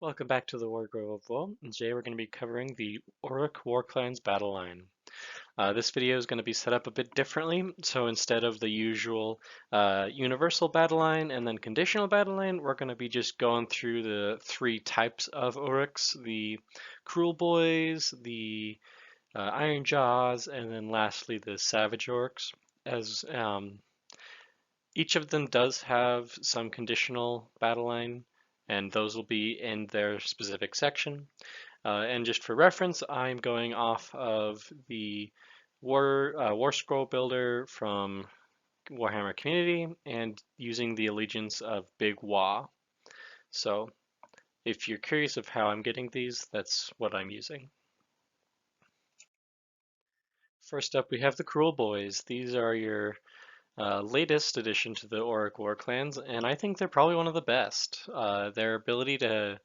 Welcome back to the Wardrobe of Woe. Today we're going to be covering the Orruk Warclans Battleline. This video is going to be set up a bit differently, so instead of the usual universal battle line and then conditional battle line, we're going to be just going through the three types of Orruks, the Cruel Boys, the Iron Jaws, and then lastly the Savage Orruks. As each of them does have some conditional battle line, and those will be in their specific section. And just for reference, I'm going off of the War Scroll Builder from Warhammer Community and using the allegiance of Big Waaagh. So if you're curious of how I'm getting these, that's what I'm using. First up, we have the Cruel Boys. These are your latest addition to the Orruk Warclans, and I think they're probably one of the best. Their ability to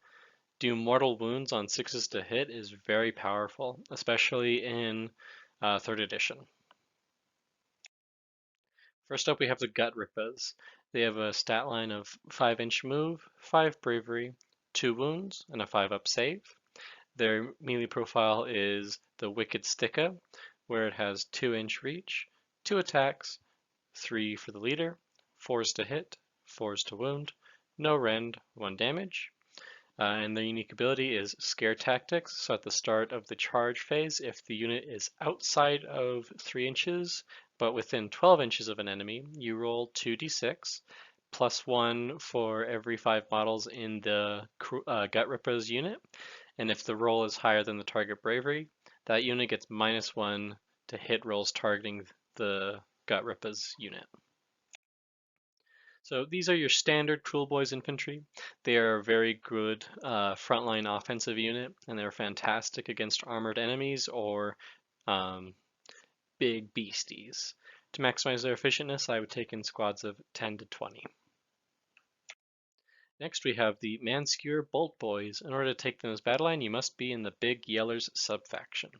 do mortal wounds on 6s to hit is very powerful, especially in 3rd edition. First up, we have the Gutrippaz. They have a stat line of 5-inch move, 5 bravery, 2 wounds, and a 5-up save. Their melee profile is the Wicked Sticka, where it has 2-inch reach, 2 attacks, 3 for the leader, 4s to hit, 4s to wound, no rend, 1 damage. And their unique ability is Scare Tactics. So at the start of the charge phase, if the unit is outside of 3 inches, but within 12 inches of an enemy, you roll 2d6, plus 1 for every 5 models in the Gutrippaz unit. And if the roll is higher than the target bravery, that unit gets -1 to hit rolls targeting the Gutrippaz unit. So these are your standard Cruel Boys infantry. They are a very good frontline offensive unit, and they're fantastic against armored enemies or big beasties. To maximize their efficientness, I would take in squads of 10 to 20. Next, we have the Man-Skewer Boltboyz. In order to take them as battle line, you must be in the big Yellerz subfaction.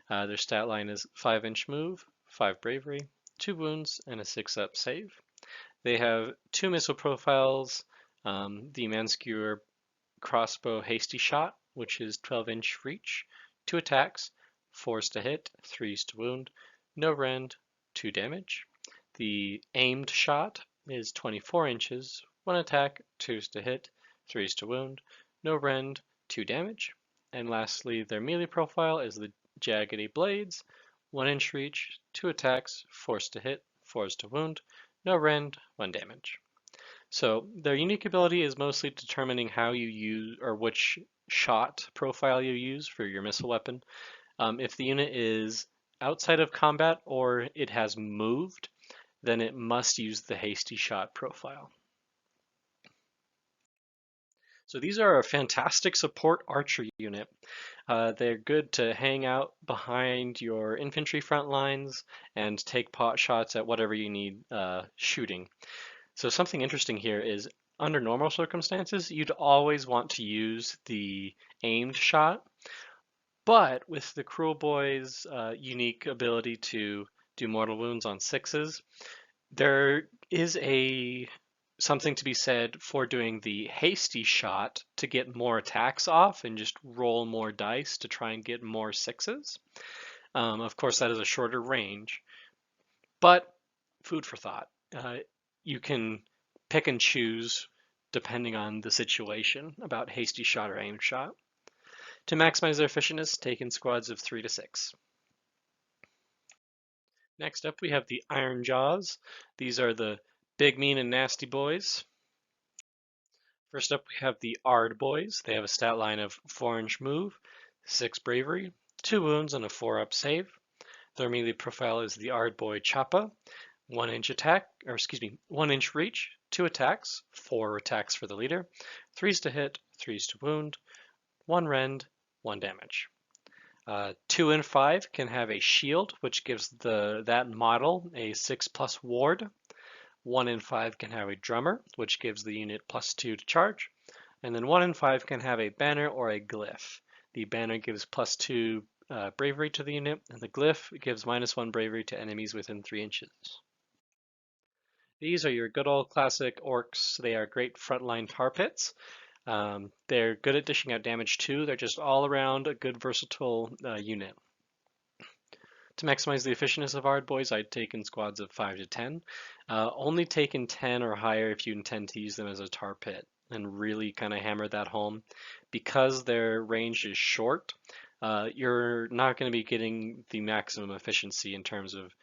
Their stat line is 5-inch move, 5 bravery, 2 wounds, and a 6-up save. They have 2 missile profiles, the Man-Skewer crossbow hasty shot, which is 12-inch reach, 2 attacks, 4s to hit, 3s to wound, no rend, 2 damage. The aimed shot is 24 inches, 1 attack, 2s to hit, 3s to wound, no rend, 2 damage. And lastly, their melee profile is the Jaggedy Blades, 1-inch reach, 2 attacks, 4s to hit, 4s to wound, no rend, 1 damage. So their unique ability is mostly determining how you use or which shot profile you use for your missile weapon. If the unit is outside of combat or it has moved, then it must use the hasty shot profile. So these are a fantastic support archer unit. They're good to hang out behind your infantry front lines and take pot shots at whatever you need shooting. So something interesting here is under normal circumstances, you'd always want to use the aimed shot, but with the Cruel Boys' unique ability to do mortal wounds on 6s, there is something to be said for doing the hasty shot to get more attacks off and just roll more dice to try and get more 6s. Of course, that is a shorter range, but food for thought. You can pick and choose depending on the situation about hasty shot or aimed shot. To maximize their efficientness, take in squads of 3 to 6. Next up, we have the Iron Jaws. These are the big, mean, and nasty boys. First up, we have the Arrowboyz. They have a stat line of 4-inch move, 6 bravery, 2 wounds, and a 4-up save. Their melee profile is the Arrowboy Choppa, 1-inch attack, 1-inch reach, 2 attacks, 4 attacks for the leader, 3s to hit, 3s to wound, 1 rend, 1 damage. 2 and 5 can have a shield, which gives that model a 6+ ward. 1 and 5 can have a drummer, which gives the unit +2 to charge. And then 1 and 5 can have a banner or a glyph. The banner gives +2 bravery to the unit, and the glyph gives -1 bravery to enemies within 3 inches. These are your good old classic orcs. They are great frontline tar pits. They're good at dishing out damage too. They're just all around a good versatile unit. To maximize the efficiency of Orruk, I'd take in squads of 5 to 10. Only take in 10 or higher if you intend to use them as a tar pit and really kind of hammer that home. Because their range is short, you're not going to be getting the maximum efficiency in terms of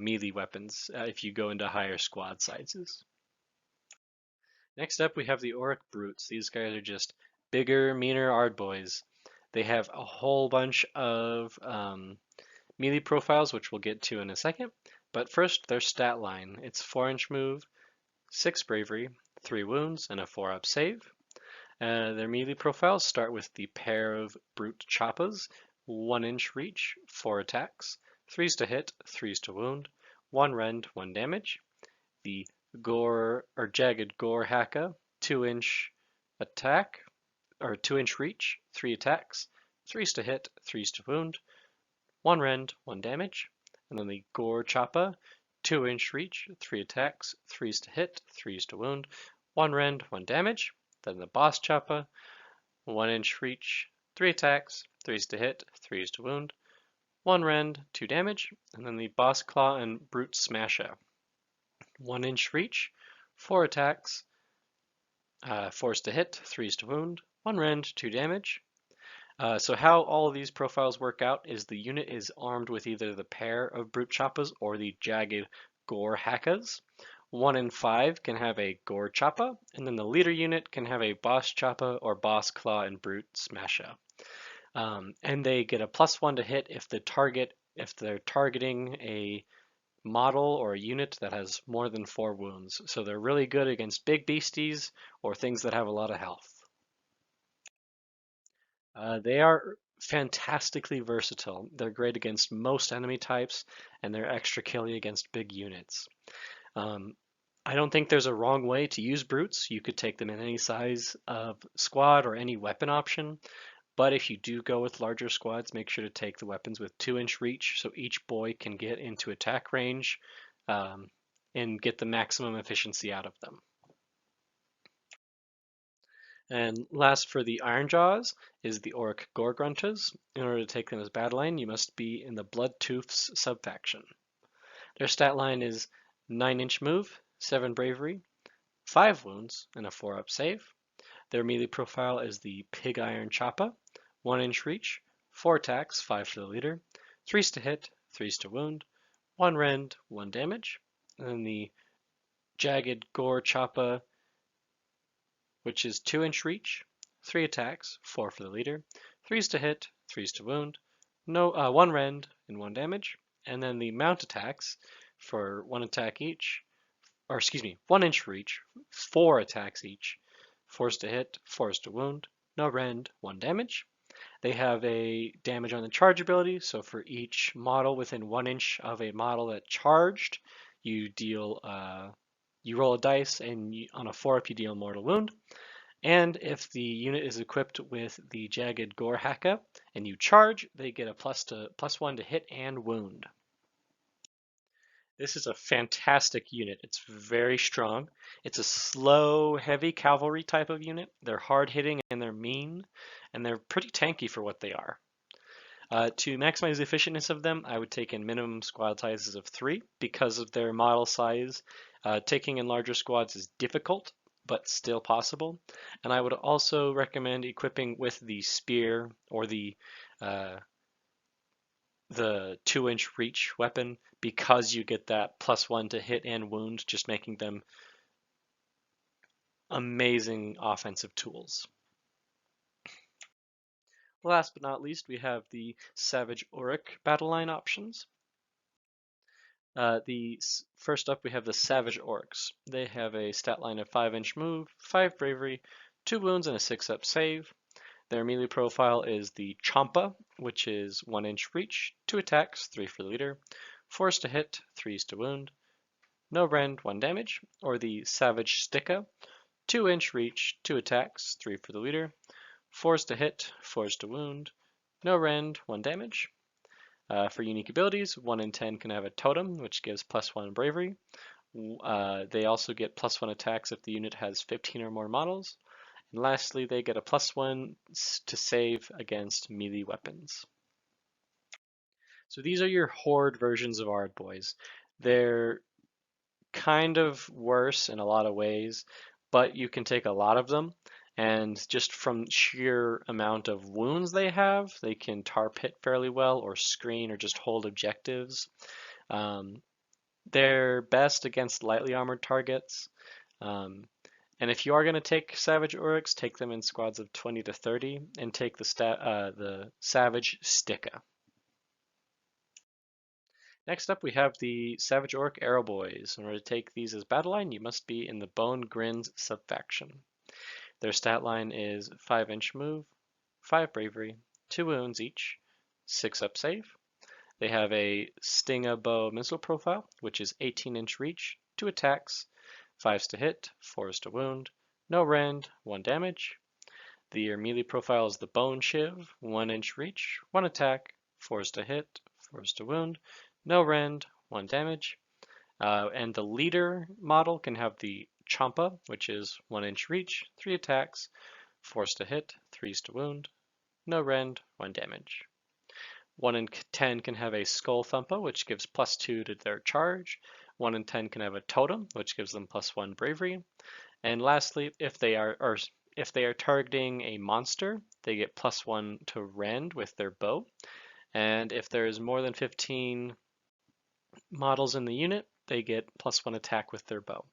melee weapons if you go into higher squad sizes. Next up, we have the Orruk Brutes. These guys are just bigger, meaner Orruboys. They have a whole bunch of melee profiles, which we'll get to in a second. But first, their stat line. It's 4-inch move, 6 bravery, 3 wounds, and a 4-up save. Their melee profiles start with the pair of brute choppas, 1-inch reach, 4 attacks, 3s to hit, 3s to wound, 1 rend, 1 damage. The Gore or Jagged Gore-gruntas, 2-inch attack, or 2-inch reach, 3 attacks, 3s to hit, 3s to wound, 1 rend, 1 damage. And then the Gore-choppa, 2-inch reach, 3 attacks, 3s to hit, 3s to wound, 1 rend, 1 damage. Then the Boss choppa, 1-inch reach, 3 attacks, 3s to hit, 3s to wound, 1 rend, 2 damage. And then the Boss claw and brute smasher, 1-inch reach, 4 attacks, 4s to hit, 3s to wound, 1 rend, 2 damage. So how all of these profiles work out is the unit is armed with either the pair of brute choppas or the jagged Gore-gruntas. 1 in 5 can have a Gore-choppa, and then the leader unit can have a Boss choppa or Boss claw and brute smasher. And they get a +1 to hit if they're targeting a model or a unit that has more than 4 wounds. So they're really good against big beasties or things that have a lot of health. They are fantastically versatile. They're great against most enemy types, and they're extra killy against big units. I don't think there's a wrong way to use brutes. You could take them in any size of squad or any weapon option. But if you do go with larger squads, make sure to take the weapons with 2-inch reach so each boy can get into attack range and get the maximum efficiency out of them. And last for the Iron Jaws is the Orruk Gore-gruntas. In order to take them as Battleline, you must be in the Bloodtoofs subfaction. Their stat line is 9-inch move, 7 bravery, 5 wounds, and a 4-up save. Their melee profile is the Pig Iron Choppa, 1-inch reach, 4 attacks, 5 for the leader, 3s to hit, 3s to wound, 1 rend, 1 damage. And then the Jagged Gore-choppa, which is 2-inch reach, 3 attacks, 4 for the leader, 3s to hit, 3s to wound, 1 rend and 1 damage. And then the mount attacks for 1 attack each, 1-inch reach, 4 attacks each, 4s to hit, 4s to wound, no rend, 1 damage. They have a damage on the charge ability, so for each model within 1 inch of a model that charged, you roll a dice, and on a 4-up you deal mortal wound. And if the unit is equipped with the Jagged Gore-gruntas and you charge, they get a +1 to hit and wound. This is a fantastic unit. It's very strong. It's a slow, heavy cavalry type of unit. They're hard hitting and they're mean, and they're pretty tanky for what they are. To maximize the efficiency of them, I would take in minimum squad sizes of 3 because of their model size. Taking in larger squads is difficult, but still possible. And I would also recommend equipping with the spear or the 2-inch reach weapon because you get that +1 to hit and wound, just making them amazing offensive tools. Last but not least, we have the Savage Orruk Battleline options. First up, we have the Savage Orruks. They have a stat line of 5-inch move, 5 bravery, 2 wounds, and a 6-up save. Their melee profile is the Chompa, which is 1-inch reach, 2 attacks, 3 for the leader, 4s to hit, 3s to wound, no rend, 1 damage. Or the Savage Sticka, 2-inch reach, 2 attacks, 3 for the leader, 4s to hit, 4s to wound, no rend, 1 damage. For unique abilities, 1 in 10 can have a totem, which gives +1 bravery. They also get +1 attacks if the unit has 15 or more models. And lastly, they get a +1 to save against melee weapons. So these are your horde versions of Orrukboyz. They're kind of worse in a lot of ways, but you can take a lot of them, and just from sheer amount of wounds they have, they can tar pit fairly well, or screen, or just hold objectives. They're best against lightly armored targets. And if you are going to take Savage Orruks, take them in squads of 20 to 30, and take the Savage Sticka. Next up, we have the Savage Orruk Arrowboyz. In order to take these as Battleline, you must be in the Bonegrinz subfaction. Their stat line is 5-inch move, 5 bravery, 2 wounds each, 6 up save. They have a Stinga bow missile profile, which is 18-inch reach, 2 attacks, 5s to hit, 4s to wound, no rend, 1 damage. Their melee profile is the Bone Shiv, 1-inch reach, 1 attack, 4s to hit, 4s to wound, no rend, 1 damage. And the leader model can have the Champa, which is 1-inch reach, 3 attacks, 4s to hit, 3s to wound, no rend, 1 damage. 1 in 10 can have a Skull Thumpa, which gives +2 to their charge. 1 in 10 can have a Totem, which gives them +1 bravery. And lastly, if they are targeting a monster, they get +1 to rend with their bow. And if there is more than 15 models in the unit, they get +1 attack with their bow.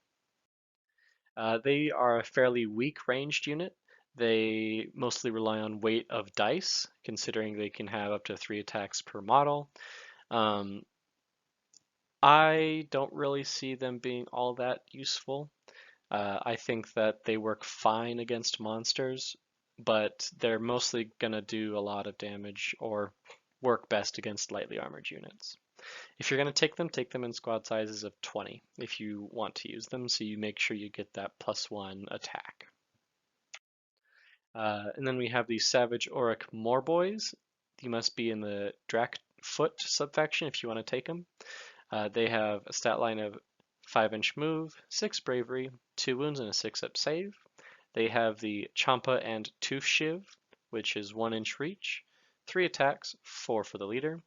They are a fairly weak ranged unit. They mostly rely on weight of dice, considering they can have up to 3 attacks per model. I don't really see them being all that useful. I think that they work fine against monsters, but they're mostly going to do a lot of damage or work best against lightly armored units. If you're going to take them in squad sizes of 20 if you want to use them, so you make sure you get that +1 attack. And then we have the Savage Orruk Morboyz. You must be in the Drakkfoot subfaction if you want to take them. They have a stat line of 5-inch move, 6 bravery, 2 wounds, and a 6-up save. They have the Champa and Tooth Shiv, which is 1-inch reach, 3 attacks, 4 for the leader,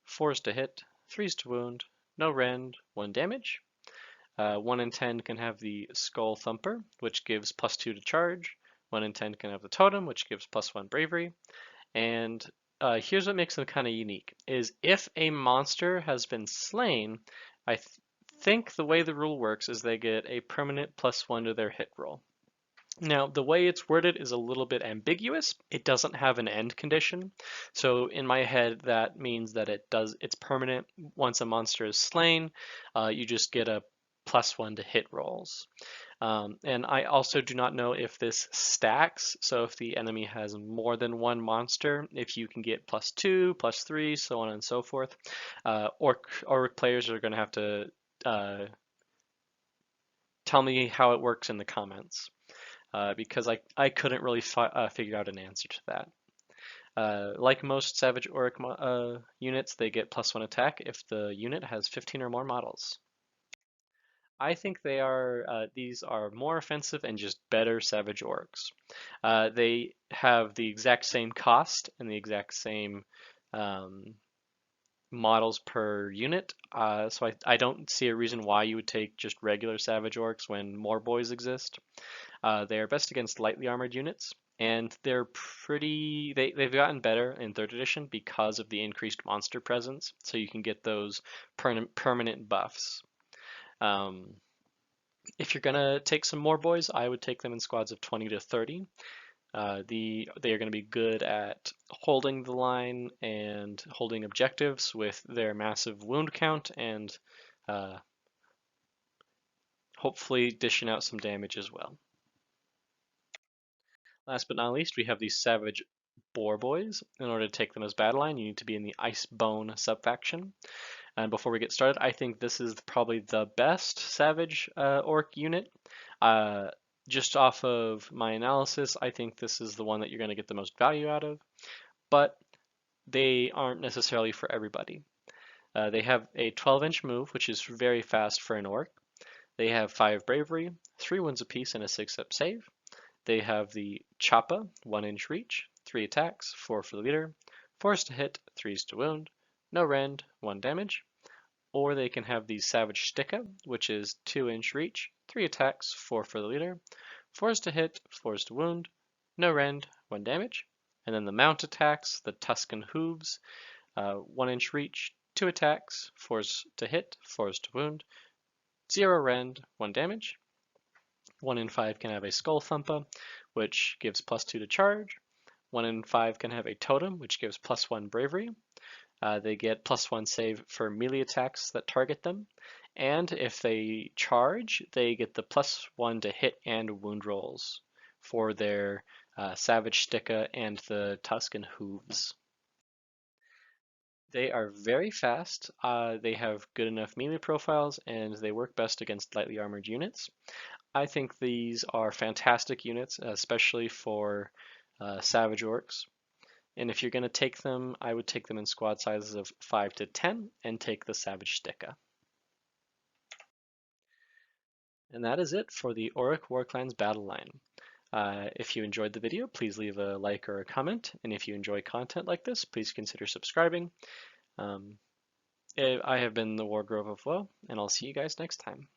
4s to hit, 3s to wound, no rend, 1 damage. 1 in 10 can have the Skull Thumper, which gives +2 to charge. 1 in 10 can have the Totem, which gives +1 bravery. And here's what makes them kind of unique, is if a monster has been slain, I think the way the rule works is they get a permanent +1 to their hit roll. Now, the way it's worded is a little bit ambiguous. It doesn't have an end condition. So in my head, that means that it's permanent. Once a monster is slain, you just get a +1 to hit rolls. And I also do not know if this stacks. So if the enemy has more than one monster, if you can get +2, +3, so on and so forth. Orruk players are going to have to tell me how it works in the comments. Because I couldn't really figure out an answer to that. Like most Savage Orruk units, they get +1 attack if the unit has 15 or more models. I think these are more offensive and just better Savage Orruks. They have the exact same cost and the exact same models per unit, so I don't see a reason why you would take just regular Savage Orruks when more Boyz exist. They are best against lightly armored units, and they've gotten better in 3rd edition because of the increased monster presence, so you can get those permanent buffs. If you're gonna take some more Boyz, I would take them in squads of 20 to 30. They are going to be good at holding the line and holding objectives with their massive wound count and hopefully dishing out some damage as well. Last but not least, we have the Savage Boarboyz. In order to take them as Battleline, you need to be in the Icebone subfaction. And before we get started, I think this is probably the best Savage Orc unit. Just off of my analysis, I think this is the one that you're going to get the most value out of, but they aren't necessarily for everybody. They have a 12-inch move, which is very fast for an orc. They have 5 bravery, 3 wounds apiece, and a 6-up save. They have the Choppa, 1-inch reach, 3 attacks, 4 for the leader, 4s to hit, 3s to wound, no rend, 1 damage. Or they can have the Savage Sticka, which is 2-inch reach, 3 attacks, 4 for the leader, 4s to hit, 4s to wound, no rend, 1 damage. And then the mount attacks, the Tusken Hooves, 1-inch reach, 2 attacks, 4s to hit, 4s to wound, 0 rend, 1 damage. 1 in 5 can have a Skull Thumpa, which gives +2 to charge. 1 in 5 can have a Totem, which gives +1 bravery. They get +1 save for melee attacks that target them. And if they charge, they get the +1 to hit and wound rolls for their Savage Sticka and the Tusken Hooves. They are very fast, they have good enough melee profiles, and they work best against lightly armored units. I think these are fantastic units, especially for Savage Orcs. And if you're going to take them, I would take them in squad sizes of 5 to 10 and take the Savage Sticka. And that is it for the Orruk Warclans Battleline. If you enjoyed the video, please leave a like or a comment. And if you enjoy content like this, please consider subscribing. I have been the Wargrove of Woe, and I'll see you guys next time.